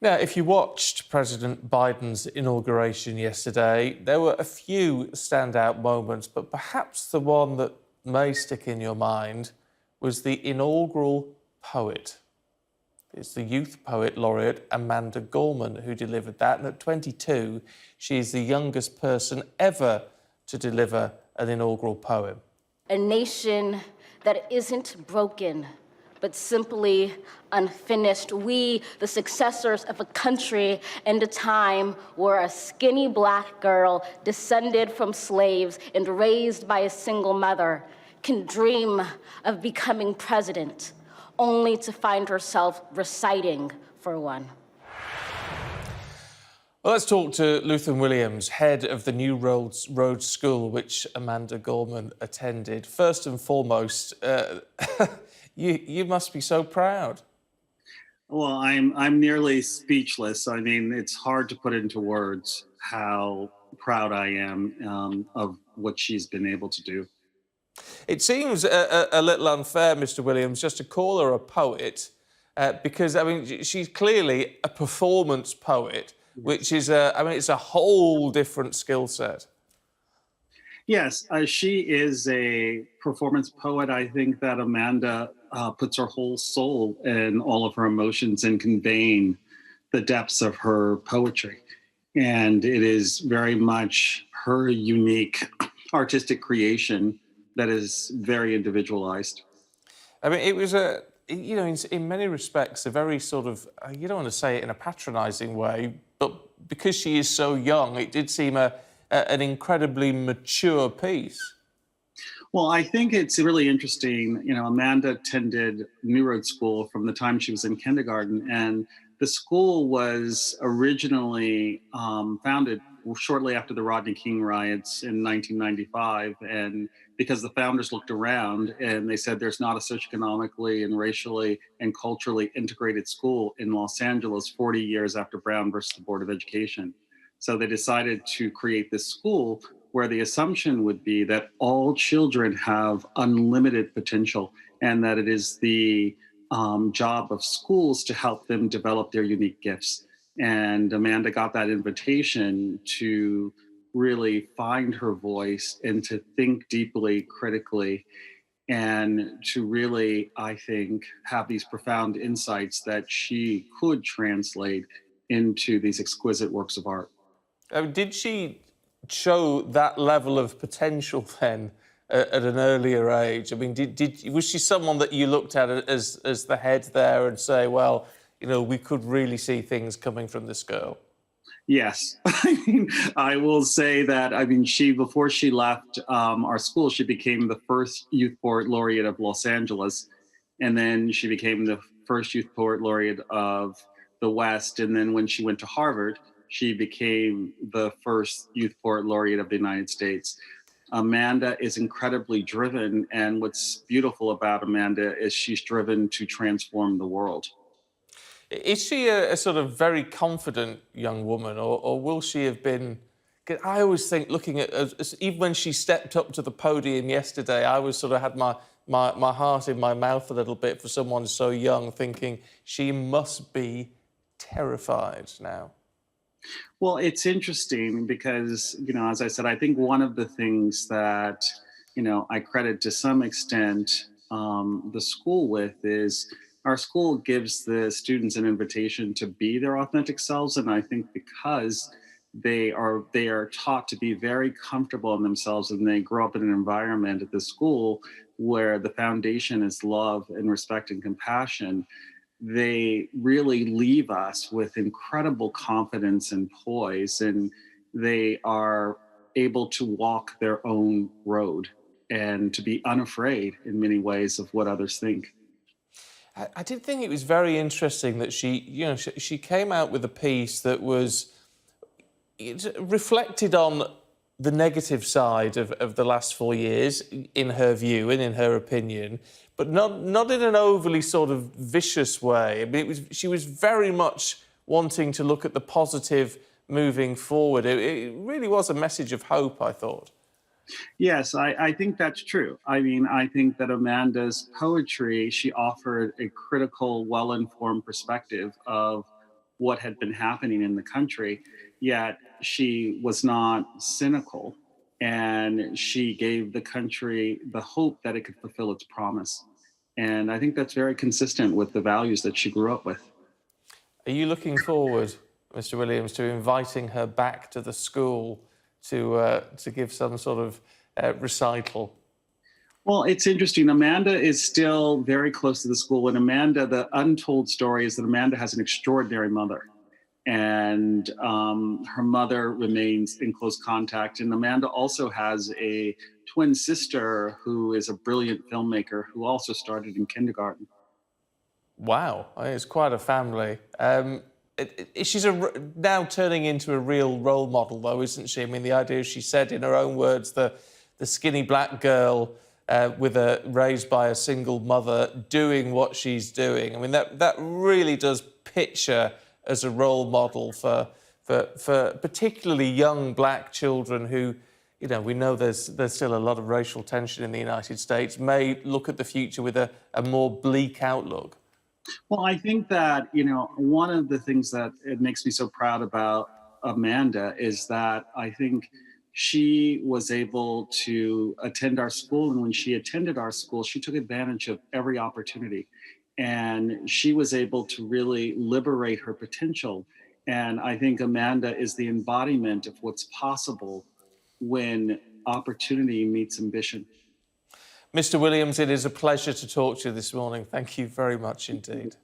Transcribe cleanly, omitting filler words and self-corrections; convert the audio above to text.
Now, if you watched President Biden's inauguration yesterday, there were a few standout moments, but perhaps the one that may stick in your mind was the inaugural poet. It's the Youth Poet Laureate Amanda Gorman who delivered that, and at 22, she is the youngest person ever to deliver an inaugural poem. A nation that isn't broken, but simply unfinished. We, the successors of a country and a time where a skinny Black girl descended from slaves and raised by a single mother can dream of becoming president, only to find herself reciting for one. Well, let's talk to Luthern Williams, head of the New Roads School, which Amanda Gorman attended. First and foremost, you must be so proud. Well, I'm nearly speechless. I mean, it's hard to put into words how proud I am of what she's been able to do. It seems a little unfair, Mr. Williams, just to call her a poet, because, I mean, she's clearly a performance poet, which is, it's a whole different skill set. Yes, she is a performance poet. I think that Amanda puts her whole soul and all of her emotions in conveying the depths of her poetry. And it is very much her unique artistic creation that is very individualized. I mean, it was in many respects, a very sort of, you don't want to say it in a patronising way, but because she is so young, it did seem an incredibly mature piece. Well, I think it's really interesting. You know, Amanda attended New Road School from the time she was in kindergarten, and the school was originally founded shortly after the Rodney King riots in 1995, and because the founders looked around and they said there's not a socioeconomically and racially and culturally integrated school in Los Angeles 40 years after Brown versus the Board of Education. So they decided to create this school where the assumption would be that all children have unlimited potential and that it is the job of schools to help them develop their unique gifts. And Amanda got that invitation to really find her voice and to think deeply, critically, and to really, I think, have these profound insights that she could translate into these exquisite works of art. Did she show that level of potential then at an earlier age? I mean, was she someone that you looked at as the head there and say, well, you know, we could really see things coming from this girl? Yes. I mean, I will say that, before she left our school, she became the first Youth Poet Laureate of Los Angeles. And then she became the first Youth Poet Laureate of the West. And then when she went to Harvard, she became the first Youth Poet Laureate of the United States. Amanda is incredibly driven. And what's beautiful about Amanda is she's driven to transform the world. Is she a sort of very confident young woman, or will she have been... I always think, looking at... even when she stepped up to the podium yesterday, I always sort of had my heart in my mouth a little bit for someone so young, thinking she must be terrified now. Well, it's interesting because, you know, as I said, I think one of the things that, you know, I credit to some extent the school with is our school gives the students an invitation to be their authentic selves. And I think because they are taught to be very comfortable in themselves and they grow up in an environment at the school where the foundation is love and respect and compassion, they really leave us with incredible confidence and poise, and they are able to walk their own road and to be unafraid in many ways of what others think. I did think it was very interesting that she came out with a piece that it reflected on the negative side of the last 4 years, in her view and in her opinion, but not in an overly sort of vicious way. I mean, she was very much wanting to look at the positive moving forward. It really was a message of hope, I thought. Yes, I think that's true. I mean, I think that Amanda's poetry, she offered a critical, well-informed perspective of what had been happening in the country, yet she was not cynical, and she gave the country the hope that it could fulfill its promise. And I think that's very consistent with the values that she grew up with. Are you looking forward, Mr. Williams, to inviting her back to the school to give some sort of recital? Well, it's interesting. Amanda is still very close to the school. And Amanda, the untold story is that Amanda has an extraordinary mother. And her mother remains in close contact. And Amanda also has a twin sister who is a brilliant filmmaker who also started in kindergarten. Wow, I mean, it's quite a family. She's now turning into a real role model, though, isn't she? I mean, the idea, she said in her own words, the skinny black girl raised by a single mother doing what she's doing. I mean, that really does pitch her as a role model for particularly young black children who, you know, we know there's still a lot of racial tension in the United States, may look at the future with a more bleak outlook. Well, I think that, you know, one of the things that it makes me so proud about Amanda is that I think she was able to attend our school. And when she attended our school, she took advantage of every opportunity. And she was able to really liberate her potential. And I think Amanda is the embodiment of what's possible when opportunity meets ambition. Mr. Williams, it is a pleasure to talk to you this morning. Thank you very much indeed.